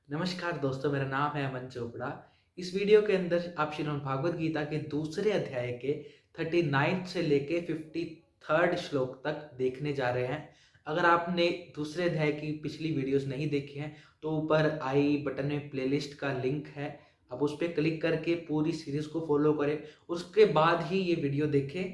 नमस्कार दोस्तों, मेरा नाम है अमन चोपड़ा। इस वीडियो के अंदर आप श्रीमद् भागवत गीता के दूसरे अध्याय के 39 से लेके 53rd श्लोक तक देखने जा रहे हैं। अगर आपने दूसरे अध्याय की पिछली वीडियोस नहीं देखी हैं, तो ऊपर आई बटन में प्लेलिस्ट का लिंक है। आप उस पर क्लिक करके पूरी सीरीज को फॉलो करें, उसके बाद ही ये वीडियो देखें।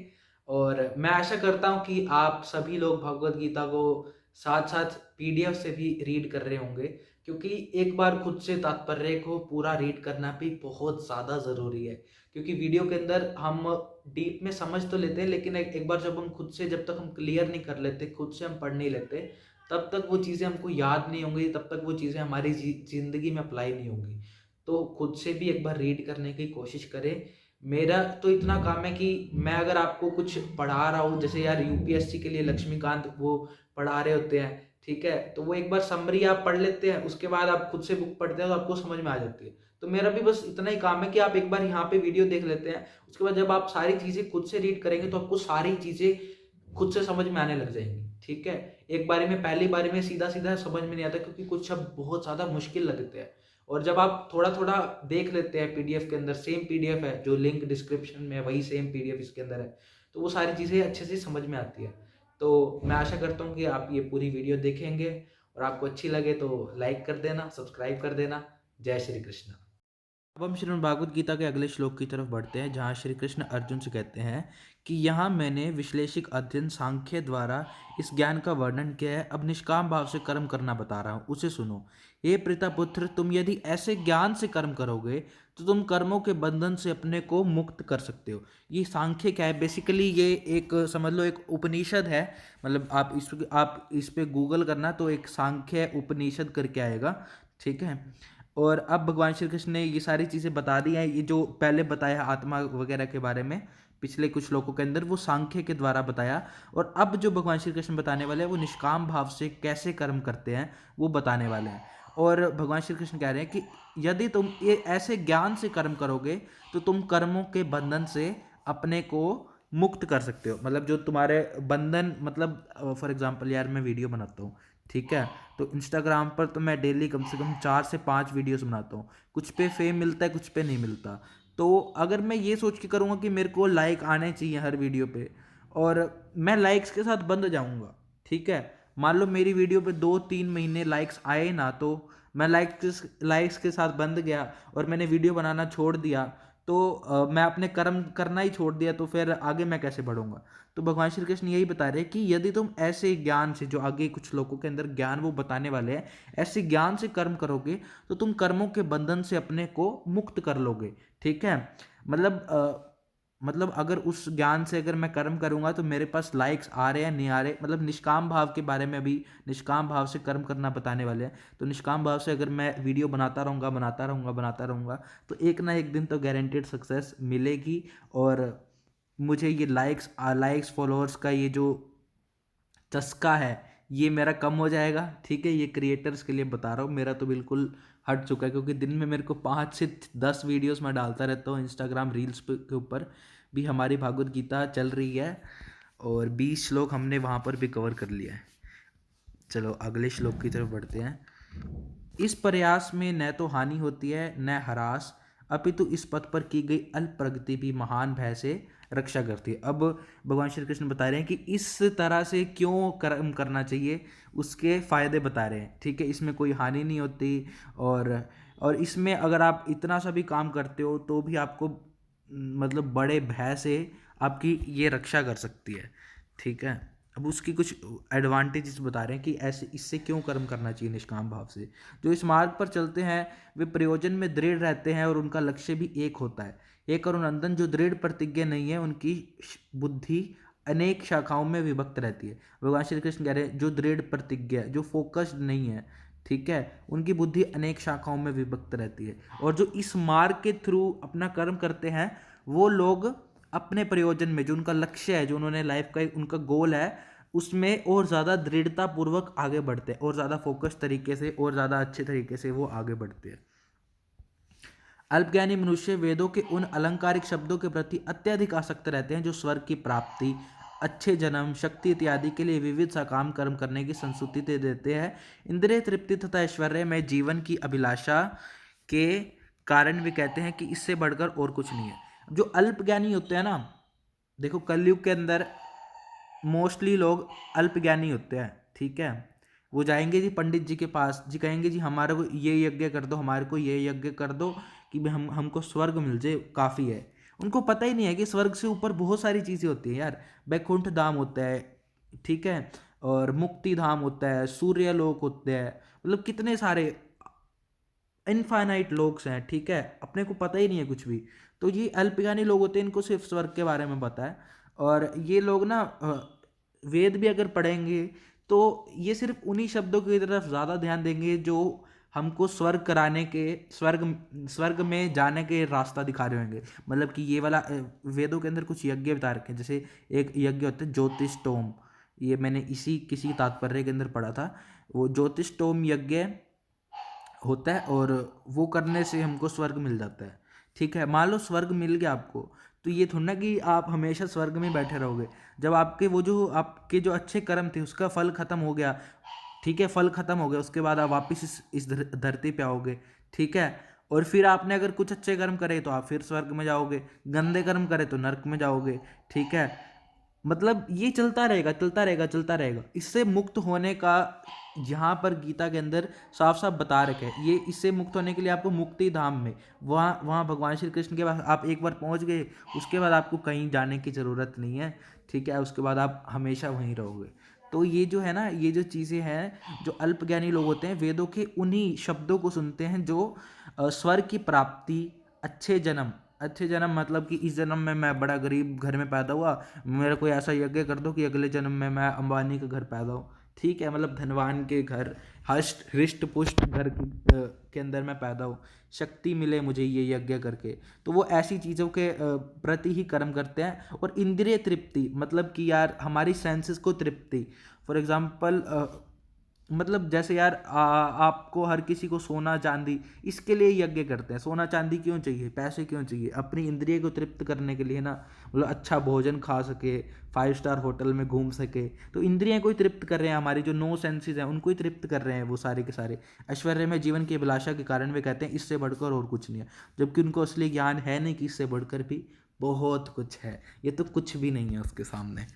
और मैं आशा करता हूँ कि आप सभी लोग भगवत गीता को साथ साथ पीडीएफ से भी रीड कर रहे होंगे, क्योंकि एक बार खुद से तात्पर्य को पूरा रीड करना भी बहुत ज़्यादा ज़रूरी है। क्योंकि वीडियो के अंदर हम डीप में समझ तो लेते हैं, लेकिन एक बार जब हम खुद से, जब तक हम क्लियर नहीं कर लेते, खुद से हम पढ़ नहीं लेते, तब तक वो चीज़ें हमको याद नहीं होंगी, तब तक वो चीज़ें हमारी ज़िंदगी में अप्लाई नहीं होंगी। तो खुद से भी एक बार रीड करने की कोशिश करें। मेरा तो इतना काम है कि मैं अगर आपको कुछ पढ़ा रहा हूँ, जैसे यार यूपीएससी के लिए लक्ष्मीकांत वो पढ़ा रहे होते हैं, ठीक है? तो वो एक बार समरी आप पढ़ लेते हैं, उसके बाद आप खुद से बुक पढ़ते हैं तो आपको समझ में आ जाती है। तो मेरा भी बस इतना ही काम है कि आप एक बार यहाँ पे वीडियो देख लेते हैं, उसके बाद जब आप सारी चीज़ें खुद से रीड करेंगे तो आपको सारी चीज़ें खुद से समझ में आने लग जाएँगी, ठीक है? एक बारी में, पहली बारी में सीधा-सीधा समझ में नहीं आता, क्योंकि कुछ शब्द बहुत ज़्यादा मुश्किल लगते हैं। और जब आप थोड़ा-थोड़ा देख लेते हैं पीडीएफ के अंदर, सेम पीडीएफ है, जो लिंक डिस्क्रिप्शन में है वही सेम पीडीएफ इसके अंदर है, तो वो सारी चीज़ें अच्छे से समझ में आती है। तो मैं आशा करता हूँ कि आप ये पूरी वीडियो देखेंगे और आपको अच्छी लगे तो लाइक कर देना, सब्सक्राइब कर देना। जय श्री कृष्ण। अब हम श्रीमद् भागवत गीता के अगले श्लोक की तरफ बढ़ते हैं, जहाँ श्री कृष्ण अर्जुन से कहते हैं कि यहाँ मैंने विश्लेषिक अध्ययन सांख्य द्वारा इस ज्ञान का वर्णन किया है। अब निष्काम भाव से कर्म करना बता रहा हूँ, उसे सुनो। हे पितापुत्र, तुम यदि ऐसे ज्ञान से कर्म करोगे तो तुम कर्मों के बंधन से अपने को मुक्त कर सकते हो। ये सांख्य क्या है? बेसिकली ये एक, समझ लो, एक उपनिषद है। मतलब आप इस पे गूगल करना तो एक सांख्य उपनिषद करके आएगा, ठीक है? और अब भगवान श्री कृष्ण ने ये सारी चीज़ें बता दी हैं। ये जो पहले बताया आत्मा वगैरह के बारे में पिछले कुछ श्लोकों के अंदर, वो सांख्य के द्वारा बताया। और अब जो भगवान श्री कृष्ण बताने वाले हैं वो निष्काम भाव से कैसे कर्म करते हैं वो बताने वाले हैं। और भगवान श्री कृष्ण कह रहे हैं कि यदि तुम ये ऐसे ज्ञान से कर्म करोगे तो तुम कर्मों के बंधन से अपने को मुक्त कर सकते हो। मतलब जो तुम्हारे बंधन, मतलब फॉर एग्जांपल यार, मैं वीडियो बनाता हूँ, ठीक है? तो इंस्टाग्राम पर तो मैं डेली कम से कम 4 से 5 वीडियोस बनाता हूँ। कुछ पे फेम मिलता है, कुछ पे नहीं मिलता। तो अगर मैं ये सोच के करूँगा कि मेरे को लाइक आने चाहिए हर वीडियो पे, और मैं लाइक्स के साथ बंध जाऊँगा, ठीक है? मान लो मेरी वीडियो पे 2-3 महीने लाइक्स आए ना, तो मैं लाइक्स के साथ बंध गया और मैंने वीडियो बनाना छोड़ दिया, तो मैं अपने कर्म करना ही छोड़ दिया, तो फिर आगे मैं कैसे बढ़ूंगा? तो भगवान श्री कृष्ण यही बता रहे हैं कि यदि तुम ऐसे ज्ञान से, जो आगे कुछ लोगों के अंदर ज्ञान वो बताने वाले हैं, ऐसे ज्ञान से कर्म करोगे तो तुम कर्मों के बंधन से अपने को मुक्त कर लोगे, ठीक है? मतलब अगर उस ज्ञान से अगर मैं कर्म करूंगा तो मेरे पास लाइक्स आ रहे हैं नहीं आ रहे, मतलब निष्काम भाव के बारे में अभी निष्काम भाव से कर्म करना बताने वाले हैं। तो निष्काम भाव से अगर मैं वीडियो बनाता रहूँगा तो एक ना एक दिन तो गारंटेड सक्सेस मिलेगी। और मुझे ये लाइक्स फॉलोअर्स का ये जो चस्का है, ये मेरा कम हो जाएगा, ठीक है? ये क्रिएटर्स के लिए बता रहा हूँ, मेरा तो बिल्कुल हट चुका है, क्योंकि दिन में मेरे को 5 से 10 वीडियोस मैं डालता रहता हूँ इंस्टाग्राम रील्स के ऊपर भी। हमारी भागवत गीता चल रही है और 20 श्लोक हमने वहाँ पर भी कवर कर लिया है। चलो अगले श्लोक की तरफ बढ़ते हैं। इस प्रयास में न तो हानि होती है न ह्रास, अपितु इस पथ पर की गई अल्प प्रगति भी महान भय से रक्षा करती है। अब भगवान श्री कृष्ण बता रहे हैं कि इस तरह से क्यों कर्म करना चाहिए, उसके फायदे बता रहे हैं, ठीक है? इसमें कोई हानि नहीं होती। और इसमें अगर आप इतना सा भी काम करते हो तो भी आपको, मतलब बड़े भय से आपकी ये रक्षा कर सकती है, ठीक है? अब उसकी कुछ एडवांटेजेस बता रहे हैं कि ऐसे इससे क्यों कर्म करना चाहिए निष्काम भाव से। जो इस मार्ग पर चलते हैं वे प्रयोजन में दृढ़ रहते हैं और उनका लक्ष्य भी एक होता है। हे करुनंदन, जो दृढ़ प्रतिज्ञा नहीं है उनकी बुद्धि अनेक शाखाओं में विभक्त रहती है। भगवान श्री कृष्ण कह रहे हैं जो दृढ़ प्रतिज्ञा, जो फोकस्ड नहीं है, ठीक है, उनकी बुद्धि अनेक शाखाओं में विभक्त रहती है। और जो इस मार्ग के थ्रू अपना कर्म करते हैं वो लोग अपने प्रयोजन में, जो उनका लक्ष्य है, जो उन्होंने लाइफ का उनका गोल है, उसमें और ज़्यादा दृढ़ता पूर्वक आगे बढ़ते हैं, और ज़्यादा फोकस तरीके से और ज़्यादा अच्छे तरीके से वो आगे बढ़ते हैं। अल्पज्ञानी मनुष्य वेदों के उन अलंकारिक शब्दों के प्रति अत्यधिक आसक्त रहते हैं जो स्वर्ग की प्राप्ति, अच्छे जन्म, शक्ति इत्यादि के लिए विविध सकाम कर्म करने की संस्तुति दे देते हैं। इंद्रिय तृप्ति तथा ऐश्वर्य में जीवन की अभिलाषा के कारण वे कहते हैं कि इससे बढ़कर और कुछ नहीं है। जो अल्पज्ञानी होते हैं ना, देखो कलयुग के अंदर मोस्टली लोग अल्पज्ञानी होते हैं, ठीक है। वो जाएंगे जी पंडित जी के पास, जी कहेंगे जी हमारे को ये यज्ञ कर दो, हमारे को ये यज्ञ कर दो कि हमको स्वर्ग मिल जाए, काफ़ी है। उनको पता ही नहीं है कि स्वर्ग से ऊपर बहुत सारी चीज़ें होती हैं यार। बैकुंठ धाम होता है, ठीक है, और मुक्ति धाम होता है, सूर्य लोक होते हैं, मतलब कितने सारे इनफाइनाइट लोग्स हैं, ठीक है। अपने को पता ही नहीं है कुछ भी। तो ये अल्पज्ञानी लोग होते हैं, इनको सिर्फ स्वर्ग के बारे में पता है। और ये लोग ना वेद भी अगर पढ़ेंगे तो ये सिर्फ उन्हीं शब्दों की तरफ ज़्यादा ध्यान देंगे जो हमको स्वर्ग कराने के, स्वर्ग में जाने के रास्ता दिखा रहे होंगे। मतलब कि ये वाला वेदों के अंदर कुछ यज्ञ बता रखे हैं, जैसे एक यज्ञ होता है ज्योतिषोम, ये मैंने इसी किसी तात्पर्य के अंदर पढ़ा था। वो ज्योतिषोम यज्ञ होता है और वो करने से हमको स्वर्ग मिल जाता है, ठीक है। मान लो स्वर्ग मिल गया आपको, तो ये थोड़ा ना कि आप हमेशा स्वर्ग में बैठे रहोगे। जब आपके वो जो आपके जो अच्छे कर्म थे उसका फल खत्म हो गया, ठीक है, फल खत्म हो गया, उसके बाद आप वापस इस धरती पे आओगे, ठीक है। और फिर आपने अगर कुछ अच्छे कर्म करे तो आप फिर स्वर्ग में जाओगे, गंदे कर्म करे तो नरक में जाओगे, ठीक है। मतलब ये चलता रहेगा चलता रहेगा चलता रहेगा। इससे मुक्त होने का यहाँ पर गीता के अंदर साफ साफ बता रखे है। ये इससे मुक्त होने के लिए आपको मुक्ति धाम में, वहाँ वहाँ भगवान श्री कृष्ण के पास आप एक बार पहुँच गए, उसके बाद आपको कहीं जाने की ज़रूरत नहीं है, ठीक है। उसके बाद आप हमेशा वहीं रहोगे। तो ये जो है ना, ये जो चीज़ें हैं, जो अल्पज्ञानी लोग होते हैं वेदों के उन्हीं शब्दों को सुनते हैं जो स्वर्ग की प्राप्ति, अच्छे जन्म, अच्छे जन्म मतलब कि इस जन्म में मैं बड़ा गरीब घर में पैदा हुआ, मेरे को ऐसा यज्ञ कर दो कि अगले जन्म में मैं अंबानी के घर पैदा हूँ, ठीक है, मतलब धनवान के घर, हष्ट हृष्ट पुष्ट घर के अंदर मैं पैदा हूँ, शक्ति मिले मुझे ये यज्ञ करके। तो वो ऐसी चीज़ों के प्रति ही कर्म करते हैं। और इंद्रिय तृप्ति मतलब कि यार हमारी सेंसेस को तृप्ति, फॉर एग्जांपल मतलब जैसे यार आपको हर किसी को सोना चांदी, इसके लिए यज्ञ करते हैं। सोना चांदी क्यों चाहिए, पैसे क्यों चाहिए? अपनी इंद्रिय को तृप्त करने के लिए ना, मतलब अच्छा भोजन खा सके, 5 स्टार होटल में घूम सके। तो इंद्रियां को ही तृप्त कर रहे हैं, हमारी जो 9 सेंसेस हैं उनको ही तृप्त कर रहे हैं वो सारे के सारे। ऐश्वर्य में जीवन की अभिलाषा के कारण वे कहते हैं इससे बढ़कर और कुछ नहीं है, जबकि उनको असली ज्ञान है नहीं कि इससे बढ़कर भी बहुत कुछ है। ये तो कुछ भी नहीं है उसके सामने,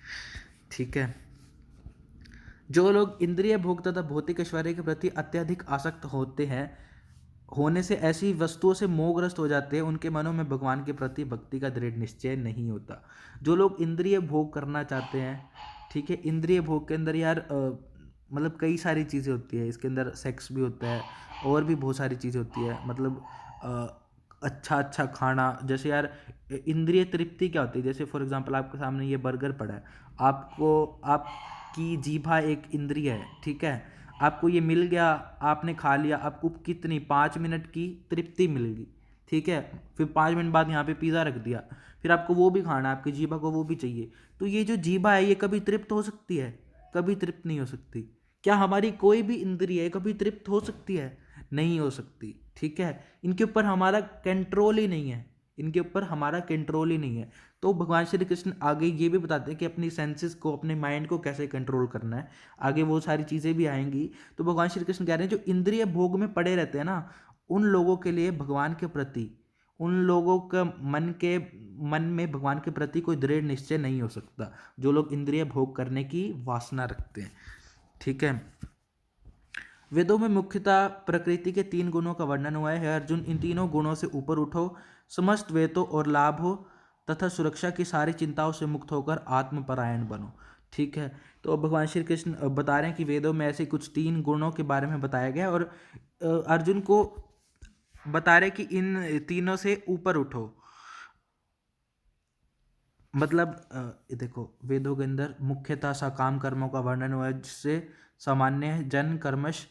ठीक है। जो लोग इंद्रिय भोग तथा भौतिक ऐश्वर्य के प्रति अत्यधिक आसक्त होते हैं, होने से ऐसी वस्तुओं से मोहग्रस्त हो जाते हैं, उनके मनों में भगवान के प्रति भक्ति का दृढ़ निश्चय नहीं होता। जो लोग इंद्रिय भोग करना चाहते हैं, ठीक है, इंद्रिय भोग के अंदर यार मतलब कई सारी चीज़ें होती है, इसके अंदर सेक्स भी होता है और भी बहुत सारी चीज़ें होती है। मतलब अच्छा अच्छा खाना, जैसे यार इंद्रिय तृप्ति क्या होती है, जैसे फॉर एग्जांपल आपके सामने ये बर्गर पड़ा है, आपको आपकी जीभा एक इंद्रिय है, ठीक है, आपको ये मिल गया, आपने खा लिया, आपको कितनी 5 मिनट की तृप्ति मिलेगी, ठीक है। फिर 5 मिनट बाद यहाँ पे पिज़्ज़ा रख दिया, फिर आपको वो भी खाना है, आपकी जीभा को वो भी चाहिए। तो ये जो जीभा है ये कभी तृप्त हो सकती है? कभी तृप्त नहीं हो सकती। क्या हमारी कोई भी इंद्रिय कभी तृप्त हो सकती है? नहीं हो सकती, ठीक है। इनके ऊपर हमारा कंट्रोल ही नहीं है, इनके ऊपर हमारा कंट्रोल ही नहीं है। तो भगवान श्री कृष्ण आगे ये भी बताते हैं कि अपनी सेंसेस को, अपने माइंड को कैसे कंट्रोल करना है। आगे वो सारी चीज़ें भी आएंगी। तो भगवान श्री कृष्ण कह रहे हैं जो इंद्रिय भोग में पड़े रहते हैं ना, उन लोगों के लिए भगवान के प्रति, उन लोगों का मन में भगवान के प्रति कोई दृढ़ निश्चय नहीं हो सकता, जो लोग इंद्रिय भोग करने की वासना रखते हैं, ठीक है। वेदों में मुख्यतः प्रकृति के 3 गुणों का वर्णन हुआ है। अर्जुन, इन तीनों गुणों से ऊपर उठो, समस्त वेदों और लाभ हो तथा सुरक्षा की सारी चिंताओं से मुक्त होकर आत्मपरायण बनो, ठीक है। तो भगवान श्री कृष्ण बता रहे हैं कि वेदों में ऐसे कुछ 3 गुणों के बारे में बताया गया और अर्जुन को बता रहे कि इन तीनों से ऊपर उठो। मतलब देखो वेदों के अंदर मुख्यतः सकाम कर्मों का वर्णन हुआ है, जिससे सामान्य जन कर्मश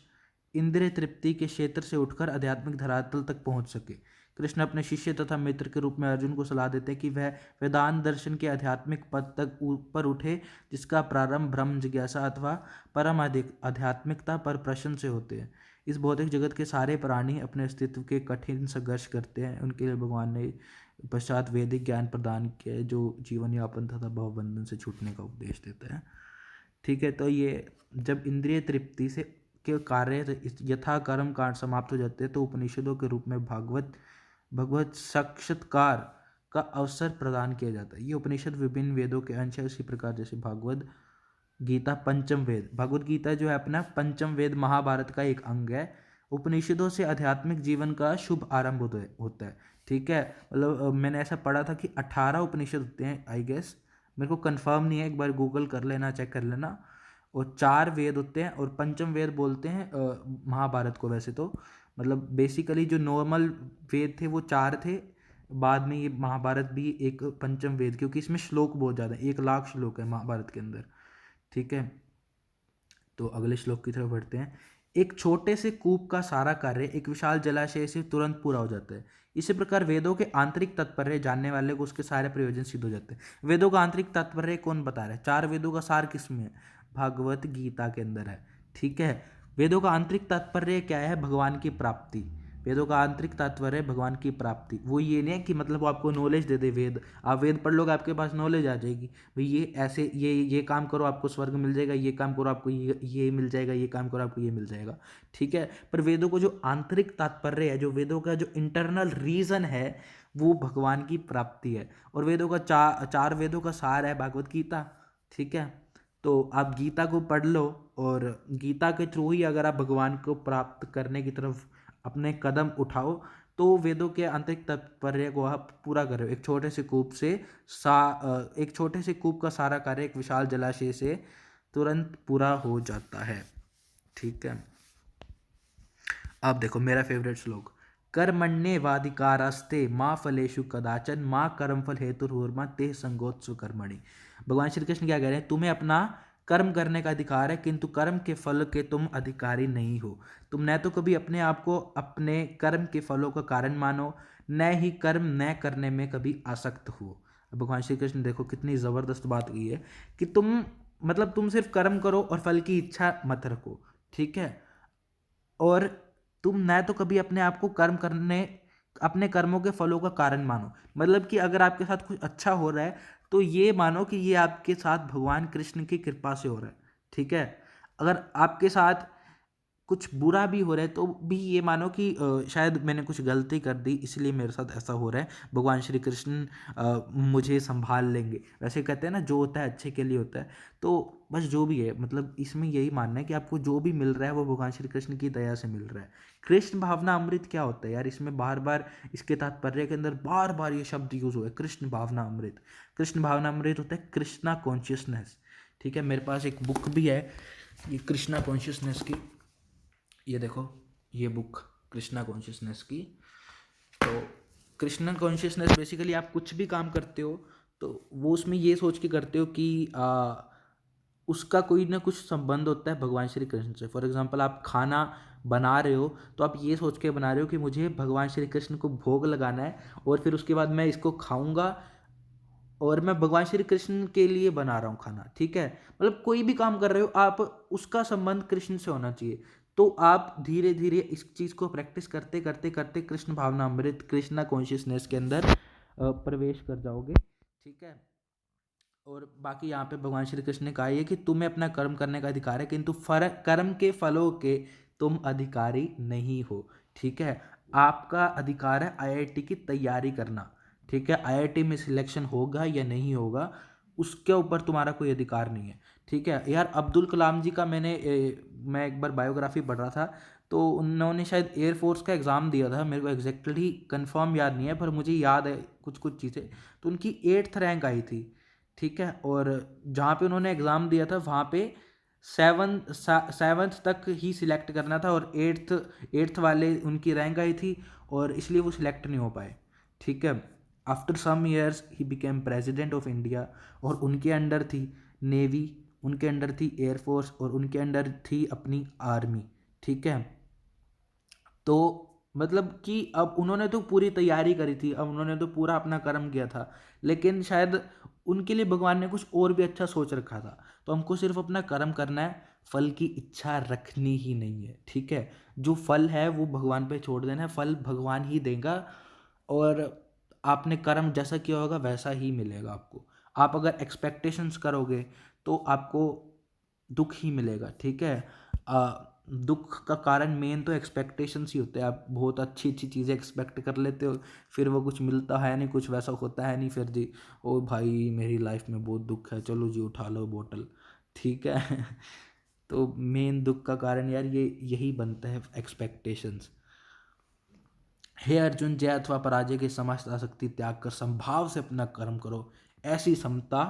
इंद्रिय तृप्ति के क्षेत्र से उठकर आध्यात्मिक धरातल तक पहुंच सके। कृष्ण अपने शिष्य तथा मित्र के रूप में अर्जुन को सलाह देते हैं कि वह वेदांत दर्शन के आध्यात्मिक पद तक ऊपर उठे, जिसका प्रारंभ ब्रह्म जिज्ञासा अथवा परम आध्यात्मिकता पर प्रश्न से होते हैं। इस भौतिक जगत के सारे प्राणी अपने अस्तित्व के कठिन संघर्ष करते हैं, उनके लिए भगवान ने पश्चात वैदिक ज्ञान प्रदान किया है जो जीवन यापन तथा भवबंधन से छूटने का उपदेश देता है। ठीक है, तो ये जब इंद्रिय तृप्ति से के कार्य यथा कर्म कांड समाप्त हो जाते हैं तो उपनिषदों के रूप में भगवत साक्षात्कार का अवसर प्रदान किया जाता है। ये उपनिषद विभिन्न वेदों के अंश है, उसी प्रकार जैसे भागवत गीता पंचम वेद, भगवत गीता जो है अपना पंचम वेद महाभारत का एक अंग है। उपनिषदों से आध्यात्मिक जीवन का शुभ आरंभ होता है। ठीक है, मतलब मैंने ऐसा पढ़ा था कि 18 उपनिषद होते हैं आई गेस, मेरे को कंफर्म नहीं है, एक बार गूगल कर लेना, चेक कर लेना। और 4 वेद होते हैं और पंचम वेद बोलते हैं महाभारत को। वैसे तो मतलब बेसिकली जो नॉर्मल वेद थे वो 4 थे, बाद में ये महाभारत भी एक पंचम वेद, क्योंकि इसमें श्लोक बहुत ज़्यादा है, 1,00,000 श्लोक है महाभारत के अंदर। ठीक है, तो अगले श्लोक की तरफ बढ़ते हैं। एक छोटे से कूप का सारा कार्य एक विशाल जलाशय से तुरंत पूरा हो जाता है। इसी प्रकार वेदों के आंतरिक तात्पर्य जानने वाले को उसके सारे प्रयोजन सिद्ध हो जाते हैं। वेदों का आंतरिक तात्पर्य कौन बता रहा है? 4 वेदों का सार किसमें है? भागवत गीता के अंदर है। ठीक है, वेदों का आंतरिक तात्पर्य क्या है? भगवान की प्राप्ति। वेदों का आंतरिक तात्पर्य भगवान की प्राप्ति। वो ये नहीं है कि मतलब वो आपको नॉलेज दे दे वेद, आप वेद पढ़ लोगे आपके पास नॉलेज आ जाएगी, भाई ये ऐसे ये काम करो आपको स्वर्ग मिल जाएगा, ये काम करो आपको ये मिल जाएगा, ये काम करो आपको ये मिल जाएगा। ठीक है, पर वेदों को जो आंतरिक तात्पर्य है, जो वेदों का जो इंटरनल रीजन है, वो भगवान की प्राप्ति है। और वेदों का चार वेदों का सार है भागवत गीता। ठीक है, तो आप गीता को पढ़ लो और गीता के थ्रू ही अगर आप भगवान को प्राप्त करने की तरफ अपने कदम उठाओ तो वेदों के आंतरिक तात्पर्य को आप पूरा कर रहे हो। एक छोटे से कूप का सारा कार्य एक विशाल जलाशय से तुरंत पूरा हो जाता है। ठीक है, अब देखो मेरा फेवरेट श्लोक, कर्मण्येवाधिकारस्ते माँ फलेषु कदाचन माँ कर्मफल हेतुर्मा ते संगोत्सु कर्मणि। भगवान श्री कृष्ण क्या कह रहे हैं? तुम्हें अपना कर्म करने का अधिकार है, किंतु कर्म के फल के तुम अधिकारी नहीं हो। तुम न तो कभी अपने आप को अपने कर्म के फलों का कारण मानो, न ही कर्म न करने में कभी आसक्त हो। भगवान श्री कृष्ण देखो कितनी ज़बरदस्त बात की है कि तुम सिर्फ कर्म करो और फल की इच्छा मत रखो। ठीक है, और तुम न तो कभी अपने आप को अपने कर्मों के फलों का कारण मानो। मतलब कि अगर आपके साथ कुछ अच्छा हो रहा है तो ये मानो कि ये आपके साथ भगवान कृष्ण की कृपा से हो रहा है। ठीक है, अगर आपके साथ कुछ बुरा भी हो रहा है तो भी ये मानो कि शायद मैंने कुछ गलती कर दी इसलिए मेरे साथ ऐसा हो रहा है, भगवान श्री कृष्ण मुझे संभाल लेंगे। वैसे कहते हैं ना, जो होता है अच्छे के लिए होता है। तो बस जो भी है, मतलब इसमें यही मानना है कि आपको जो भी मिल रहा है वो भगवान श्री कृष्ण की दया से मिल रहा है। कृष्ण भावना अमृत क्या होता है यार? इसमें बार बार इसके तात्पर्य के अंदर बार बार ये शब्द यूज हुआ है, कृष्ण भावना अमृत। कृष्ण भावना अमृत होता है कृष्णा कॉन्शियसनेस। ठीक है, मेरे पास एक बुक भी है ये कृष्णा कॉन्शियसनेस की, ये देखो ये बुक कृष्णा कॉन्शियसनेस की। तो कृष्णा कॉन्शियसनेस बेसिकली आप कुछ भी काम करते हो तो वो उसमें ये सोच के करते हो कि उसका कोई ना कुछ संबंध होता है भगवान श्री कृष्ण से। फॉर एग्जांपल आप खाना बना रहे हो तो आप ये सोच के बना रहे हो कि मुझे भगवान श्री कृष्ण को भोग लगाना है और फिर उसके बाद मैं इसको खाऊंगा और मैं भगवान श्री कृष्ण के लिए बना रहा हूँ खाना। ठीक है, मतलब कोई भी काम कर रहे हो आप उसका संबंध कृष्ण से होना चाहिए। तो आप धीरे धीरे इस चीज़ को प्रैक्टिस करते करते करते कृष्ण भावना अमृत कृष्णा कॉन्शियसनेस के अंदर प्रवेश कर जाओगे। ठीक है, और बाकी यहाँ पे भगवान श्री कृष्ण ने कहा है कि तुम्हें अपना कर्म करने का अधिकार है, किंतु कर्म के फलों के तुम अधिकारी नहीं हो। ठीक है, आपका अधिकार है आईआईटी की तैयारी करना। ठीक है, आईआईटी में सिलेक्शन होगा या नहीं होगा उसके ऊपर तुम्हारा कोई अधिकार नहीं है। ठीक है यार, अब्दुल कलाम जी का मैं एक बार बायोग्राफी पढ़ रहा था तो उन्होंने शायद एयरफोर्स का एग्ज़ाम दिया था, मेरे को एग्जैक्टली कंफर्म याद नहीं है पर मुझे याद है कुछ कुछ चीज़ें। तो उनकी 8th रैंक आई थी। ठीक है, और जहाँ पे उन्होंने एग्ज़ाम दिया था वहाँ पे 7th तक ही सिलेक्ट करना था और 8th वाले उनकी रैंक आई थी और इसलिए वो सिलेक्ट नहीं हो पाए। ठीक है, after some years he became president of India और उनके अंडर थी नेवी, उनके अंडर थी एयरफोर्स और उनके अंडर थी अपनी आर्मी। ठीक है, तो मतलब कि अब उन्होंने तो पूरी तैयारी करी थी, अब उन्होंने तो पूरा अपना कर्म किया था, लेकिन शायद उनके लिए भगवान ने कुछ और भी अच्छा सोच रखा था। तो हमको सिर्फ अपना कर्म करना है, फल की इच्छा रखनी ही नहीं है, ठीक है। जो फल है वो भगवान पे छोड़ देना है, फल भगवान ही देगा, और आपने कर्म जैसा किया होगा वैसा ही मिलेगा आपको। आप अगर एक्सपेक्टेशंस करोगे तो आपको दुख ही मिलेगा, ठीक है। दुख का कारण मेन तो एक्सपेक्टेशंस ही होते हैं। आप बहुत अच्छी अच्छी चीज़ें एक्सपेक्ट कर लेते हो, फिर वो कुछ मिलता है नहीं, कुछ वैसा होता है नहीं, फिर जी ओ भाई मेरी लाइफ में बहुत दुख है, चलो जी उठा लो बोतल, ठीक है। तो मेन दुख का कारण यार ये यही बनता है, एक्सपेक्टेशंस। हे अर्जुन, जय अथवा पराजय के समस्त आसक्ति त्याग कर संभाव से अपना कर्म करो, ऐसी समता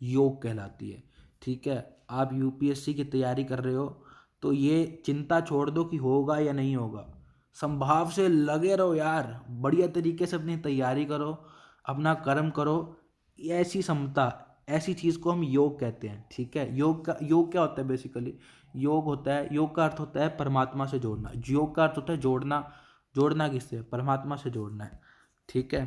योग कहलाती है, ठीक है। आप यूपीएससी की तैयारी कर रहे हो तो ये चिंता छोड़ दो कि होगा या नहीं होगा, संभाव से लगे रहो यार, बढ़िया तरीके से अपनी तैयारी करो, अपना कर्म करो। ऐसी समता, ऐसी चीज़ को हम योग कहते हैं, ठीक है। योग क्या होता है बेसिकली? योग का अर्थ होता है परमात्मा से जोड़ना। योग का अर्थ होता है जोड़ना। जोड़ना किससे? परमात्मा से जोड़ना है, ठीक है।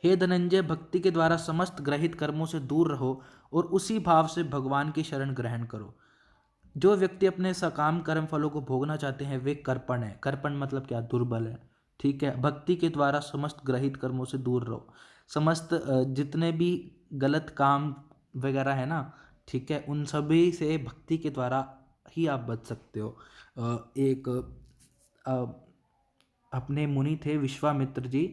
हे धनंजय, भक्ति के द्वारा समस्त ग्रहित कर्मों से दूर रहो और उसी भाव से भगवान की शरण ग्रहण करो। जो व्यक्ति अपने सकाम कर्म फलों को भोगना चाहते हैं वे कर्पण है। कर्पण मतलब क्या? दुर्बल है, ठीक है। भक्ति के द्वारा समस्त ग्रहित कर्मों से दूर रहो। समस्त जितने भी गलत काम वगैरह है ना, ठीक है, उन सभी से भक्ति के द्वारा ही आप बच सकते हो। एक अपने मुनि थे विश्वामित्र जी,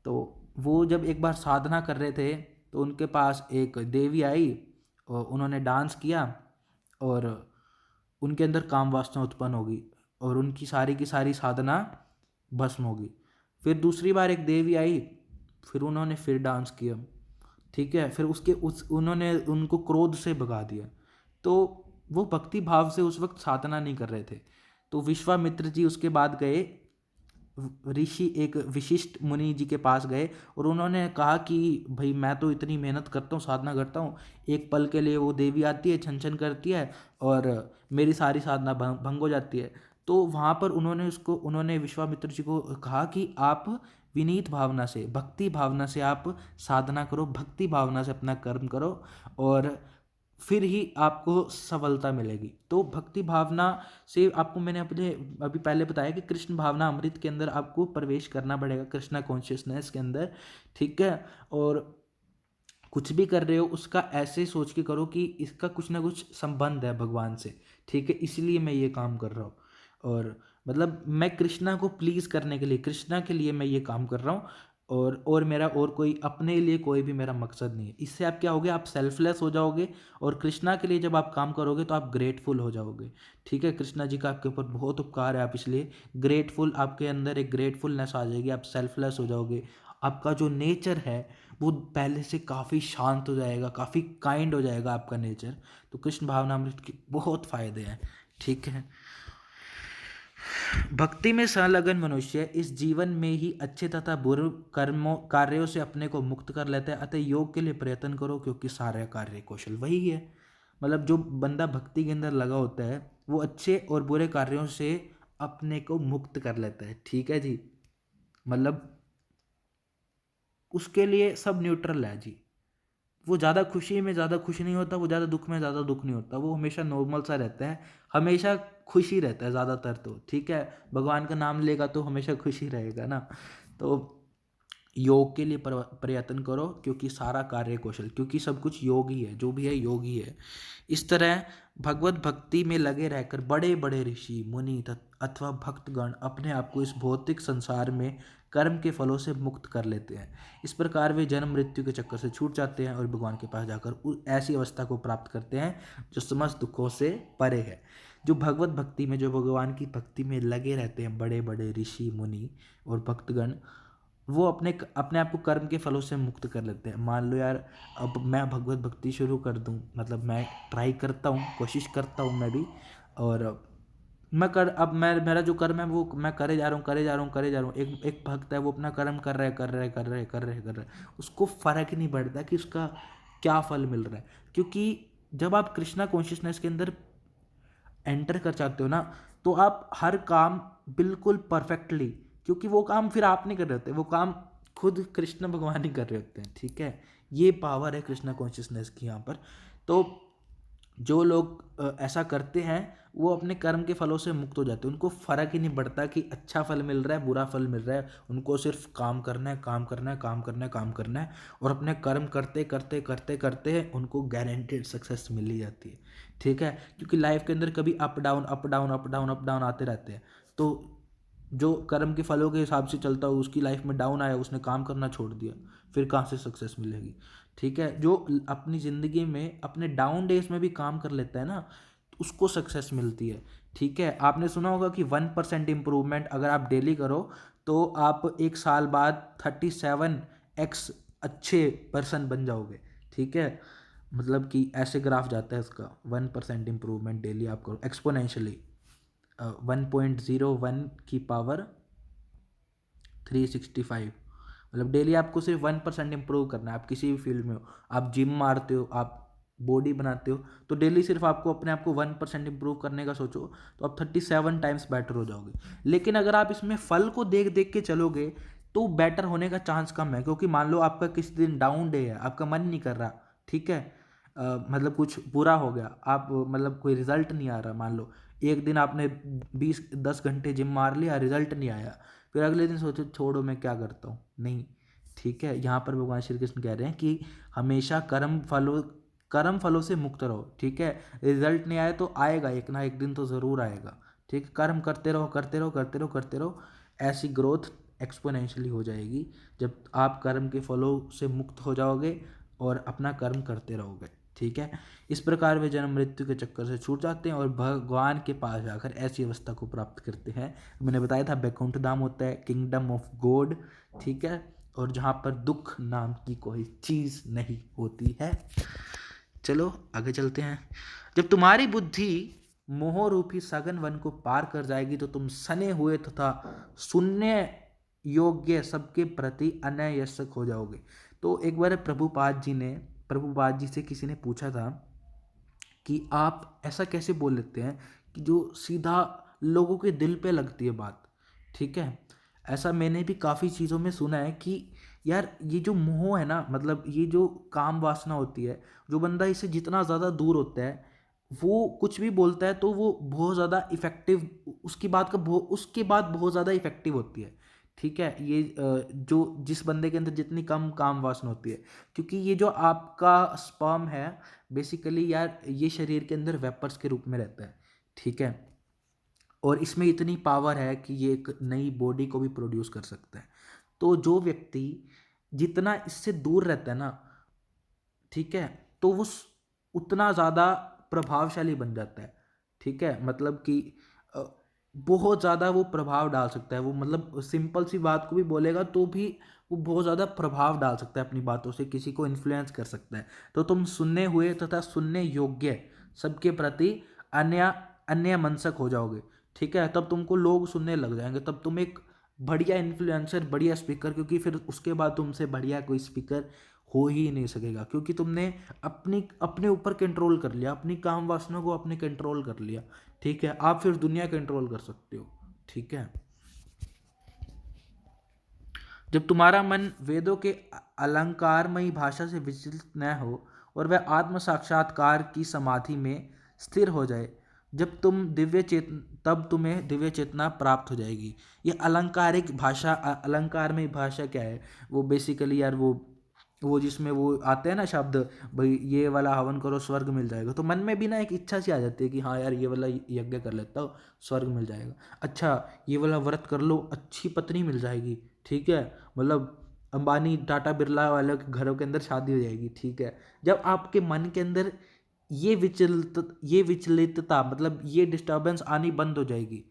तो वो जब एक बार साधना कर रहे थे तो उनके पास एक देवी आई और उन्होंने डांस किया और उनके अंदर काम वासना उत्पन्न होगी और उनकी सारी की सारी साधना भस्म होगी। फिर दूसरी बार एक देवी आई, फिर उन्होंने फिर डांस किया, ठीक है। फिर उन्होंने उनको क्रोध से भगा दिया। तो वो भक्ति भाव से उस वक्त साधना नहीं कर रहे थे। तो विश्वामित्र जी उसके बाद गए, ऋषि एक विशिष्ट मुनि जी के पास गए और उन्होंने कहा कि भाई मैं तो इतनी मेहनत करता हूँ, साधना करता हूँ, एक पल के लिए वो देवी आती है, छन छन करती है और मेरी सारी साधना भंग हो जाती है। तो वहाँ पर उन्होंने विश्वामित्र जी को कहा कि आप विनीत भावना से, भक्ति भावना से आप साधना करो, भक्ति भावना से अपना कर्म करो और फिर ही आपको सफलता मिलेगी। तो भक्ति भावना से आपको मैंने अपने अभी पहले बताया कि कृष्ण भावना अमृत के अंदर आपको प्रवेश करना पड़ेगा, कृष्णा कॉन्शियसनेस के अंदर, ठीक है। और कुछ भी कर रहे हो उसका ऐसे सोच के करो कि इसका कुछ ना कुछ संबंध है भगवान से, ठीक है, इसलिए मैं ये काम कर रहा हूँ। और मतलब मैं कृष्णा को प्लीज़ करने के लिए, कृष्णा के लिए मैं ये काम कर रहा हूँ, और मेरा और कोई अपने लिए कोई भी मेरा मकसद नहीं है। इससे आप क्या होगे? आप सेल्फलेस हो जाओगे और कृष्णा के लिए जब आप काम करोगे तो आप ग्रेटफुल हो जाओगे, ठीक है। कृष्णा जी का आपके ऊपर बहुत उपकार है, आप इसलिए ग्रेटफुल, आपके अंदर एक ग्रेटफुलनेस आ जाएगी, आप सेल्फलेस हो जाओगे। आपका जो नेचर है वो पहले से काफ़ी शांत हो जाएगा, काफ़ी काइंड हो जाएगा आपका नेचर। तो कृष्ण भावनामृत के बहुत फायदे हैं, ठीक है। भक्ति में संलग्न मनुष्य इस जीवन में ही अच्छे तथा बुरे कर्मों कार्यों से अपने को मुक्त कर लेता है। अतः योग के लिए प्रयत्न करो क्योंकि सारा कार्य कौशल वही है। मतलब जो बंदा भक्ति के अंदर लगा होता है वो अच्छे और बुरे कार्यों से अपने को मुक्त कर लेता है, ठीक है जी। मतलब उसके लिए सब न्यूट्रल है जी। वो ज़्यादा खुशी में ज़्यादा खुश नहीं होता, वो ज़्यादा दुख में ज़्यादा दुख नहीं होता, वो हमेशा नॉर्मल सा रहता है, हमेशा खुशी रहता है ज़्यादातर तो, ठीक है। भगवान का नाम लेगा तो हमेशा खुशी रहेगा ना। तो योग के लिए प्रयत्न करो क्योंकि सारा कार्य कौशल, क्योंकि सब कुछ योग ही है, जो भी है योग ही है। इस तरह भगवत भक्ति में लगे रहकर बड़े बड़े ऋषि मुनि अथवा भक्तगण अपने आप को इस भौतिक संसार में कर्म के फलों से मुक्त कर लेते हैं। इस प्रकार वे जन्म मृत्यु के चक्कर से छूट जाते हैं और भगवान के पास जाकर ऐसी अवस्था को प्राप्त करते हैं जो समस्त दुखों से परे है। जो भगवत भक्ति में, जो भगवान की भक्ति में लगे रहते हैं बड़े बड़े ऋषि मुनि और भक्तगण, वो अपने आप को कर्म के फलों से मुक्त कर लेते हैं। मान लो यार अब मैं भगवत भक्ति शुरू कर दूं, मतलब मैं ट्राई करता हूँ, कोशिश करता हूँ मैं भी, और अब मेरा जो कर्म है वो मैं करे जा रहा हूँ। एक भक्त है वो अपना कर्म कर रहे, उसको फर्क नहीं पड़ता कि उसका क्या फल मिल रहा है। क्योंकि जब आप कृष्णा कॉन्शियसनेस के अंदर एंटर कर जाते हो ना, तो आप हर काम बिल्कुल परफेक्टली, क्योंकि वो काम फिर आप नहीं कर रहे होते, वो काम खुद कृष्ण भगवान ही कर रहे होते हैं, ठीक है। ये पावर है कृष्णा कॉन्शियसनेस की यहाँ पर। तो जो लोग ऐसा करते हैं वो अपने कर्म के फलों से मुक्त हो जाते हैं। उनको फ़र्क ही नहीं पड़ता कि अच्छा फल मिल रहा है बुरा फल मिल रहा है, उनको सिर्फ काम करना है, काम करना है, काम करना है, काम करना है, और अपने कर्म करते करते करते करते उनको गारंटेड सक्सेस मिल ही जाती है, ठीक है। क्योंकि लाइफ के अंदर कभी up down up down up down up down आते रहते हैं। तो जो कर्म के फलों के हिसाब से चलता हो, उसकी लाइफ में डाउन आया, उसने काम करना छोड़ दिया, फिर कहाँ से सक्सेस मिलेगी, ठीक है। जो अपनी ज़िंदगी में अपने डाउन डेज में भी काम कर लेता है ना, उसको सक्सेस मिलती है, ठीक है। आपने सुना होगा कि 1% इम्प्रूवमेंट अगर आप डेली करो तो आप एक साल बाद 37x अच्छे पर्सन बन जाओगे, ठीक है। मतलब कि ऐसे ग्राफ जाता है इसका, 1% इम्प्रूवमेंट डेली आप करो एक्सपोनेंशियली, 1.01 की पावर 365, मतलब डेली आपको सिर्फ 1% इम्प्रूव करना है। आप किसी भी फील्ड में हो, आप जिम मारते हो, आप बॉडी बनाते हो, तो डेली सिर्फ आपको अपने आप को 1% इम्प्रूव करने का सोचो, तो आप 37 टाइम्स बेटर हो जाओगे। लेकिन अगर आप इसमें फल को देख देख के चलोगे तो बेटर होने का चांस कम है, क्योंकि मान लो आपका किसी दिन डाउन डे है, आपका मन नहीं कर रहा, ठीक है। मतलब कुछ बुरा हो गया, आप मतलब कोई रिजल्ट नहीं आ रहा, मान लो एक दिन आपने 10 घंटे जिम मार लिया, रिजल्ट नहीं आया, फिर अगले दिन सोचो छोड़ो मैं क्या करता हूँ, नहीं, ठीक है। यहाँ पर भगवान श्री कृष्ण कह रहे हैं कि हमेशा कर्म फलों से मुक्त रहो, ठीक है। रिजल्ट नहीं आया तो आएगा, एक ना एक दिन तो ज़रूर आएगा, ठीक है। कर्म करते रहो करते रहो करते रहो करते रहो, ऐसी ग्रोथ एक्सपोनेंशियली हो जाएगी जब आप कर्म के फलों से मुक्त हो जाओगे और अपना कर्म करते रहोगे, ठीक है। इस प्रकार वे जन्म मृत्यु के चक्कर से छूट जाते हैं और भगवान के पास जाकर ऐसी अवस्था को प्राप्त करते हैं। मैंने बताया था बैकुंठ धाम होता है किंगडम ऑफ गॉड, ठीक है, और जहाँ पर दुख नाम की कोई चीज़ नहीं होती है। चलो आगे चलते हैं। जब तुम्हारी बुद्धि मोह रूपी सघन वन को पार कर जाएगी तो तुम सने हुए तथा सुनने योग्य सबके प्रति अनयस्क हो जाओगे। तो एक बार प्रभुपाद जी से किसी ने पूछा था कि आप ऐसा कैसे बोल लेते हैं कि जो सीधा लोगों के दिल पे लगती है बात, ठीक है। ऐसा मैंने भी काफ़ी चीज़ों में सुना है कि यार ये जो मोह है ना, मतलब ये जो काम वासना होती है, जो बंदा इससे जितना ज़्यादा दूर होता है वो कुछ भी बोलता है तो वो बहुत ज़्यादा इफ़ेक्टिव, उसके बाद बहुत ज़्यादा इफ़ेक्टिव होती है, ठीक है। ये जो जिस बंदे के अंदर जितनी कम काम वासना होती है, क्योंकि ये जो आपका स्पर्म है बेसिकली यार ये शरीर के अंदर वेपर्स के रूप में रहता है, ठीक है। और इसमें इतनी पावर है कि ये एक नई बॉडी को भी प्रोड्यूस कर सकता है। तो जो व्यक्ति जितना इससे दूर रहता है ना, ठीक है, तो वो उतना ज़्यादा प्रभावशाली बन जाता है, ठीक है। मतलब कि अ, बहुत ज़्यादा वो प्रभाव डाल सकता है, वो मतलब सिंपल सी बात को भी बोलेगा तो भी वो बहुत ज़्यादा प्रभाव डाल सकता है, अपनी बातों से किसी को इन्फ्लुएंस कर सकता है। तो तुम सुनने हुए तथा सुनने योग्य सबके प्रति अन्य अन्य मनसक हो जाओगे, ठीक है। तब तुमको लोग सुनने लग जाएंगे, तब तुम एक बढ़िया इन्फ्लुएंसर, बढ़िया स्पीकर, क्योंकि फिर उसके बाद तुमसे बढ़िया कोई स्पीकर हो ही नहीं सकेगा, क्योंकि तुमने अपने ऊपर कंट्रोल कर लिया, अपनी काम वासना को अपने कंट्रोल कर लिया, ठीक है। आप फिर दुनिया कंट्रोल कर सकते हो, ठीक है। जब तुम्हारा मन वेदों के अलंकारमयी भाषा से विचलित न हो और वह आत्म साक्षात्कार की समाधि में स्थिर हो जाए, तब तुम्हें दिव्य चेतना प्राप्त हो जाएगी। ये अलंकारिक भाषा, अलंकारमयी भाषा क्या है, वो बेसिकली यार वो जिसमें वो आते हैं ना शब्द, भाई ये वाला हवन करो स्वर्ग मिल जाएगा, तो मन में भी ना एक इच्छा सी आ जाती है कि हाँ यार ये वाला यज्ञ कर लेता हूँ स्वर्ग मिल जाएगा। अच्छा ये वाला व्रत कर लो अच्छी पत्नी मिल जाएगी, ठीक है, मतलब अंबानी टाटा बिरला वाले के घरों के अंदर शादी हो जाएगी, ठीक है। जब आपके मन के अंदर ये विचलितता मतलब ये डिस्टर्बेंस आनी बंद हो जाएगी,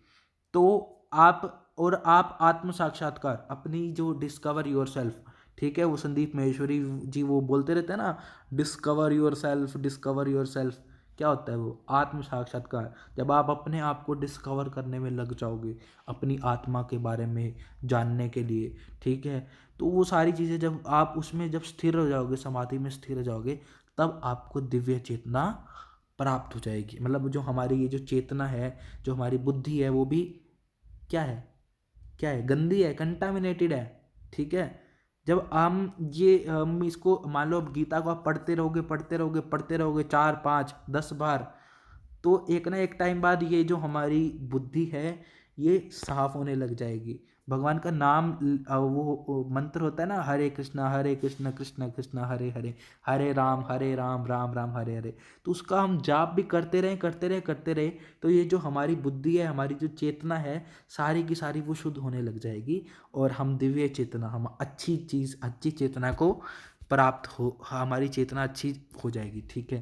तो आप आत्म साक्षात्कार अपनी जो डिस्कवर योर सेल्फ, ठीक है, वो संदीप महेश्वरी जी वो बोलते रहते हैं ना, discover your self, discover your self. क्या होता है वो आत्म साक्षात्कार? जब आप अपने आप को डिस्कवर करने में लग जाओगे, अपनी आत्मा के बारे में जानने के लिए, ठीक है, तो वो सारी चीज़ें जब आप उसमें जब स्थिर हो जाओगे, समाधि में स्थिर हो जाओगे, तब आपको दिव्य चेतना प्राप्त हो जाएगी। मतलब जो हमारी ये जो चेतना है, जो हमारी बुद्धि है, वो भी क्या है, गंदी है, कंटामिनेटेड है, ठीक है। जब हम इसको मान लो, अब गीता को आप पढ़ते रहोगे पढ़ते रहोगे पढ़ते रहोगे 4 5 10 बार, तो एक ना एक टाइम बाद ये जो हमारी बुद्धि है ये साफ होने लग जाएगी। भगवान का नाम वो मंत्र होता है ना, हरे कृष्णा कृष्णा कृष्णा हरे हरे, हरे राम राम राम हरे हरे। तो उसका हम जाप भी करते रहें करते रहें करते रहे, तो ये जो हमारी बुद्धि है, हमारी जो चेतना है, सारी की सारी वो शुद्ध होने लग जाएगी। और हम दिव्य चेतना, हम अच्छी चीज़ अच्छी चेतना को प्राप्त हो, हमारी चेतना अच्छी हो जाएगी। ठीक है।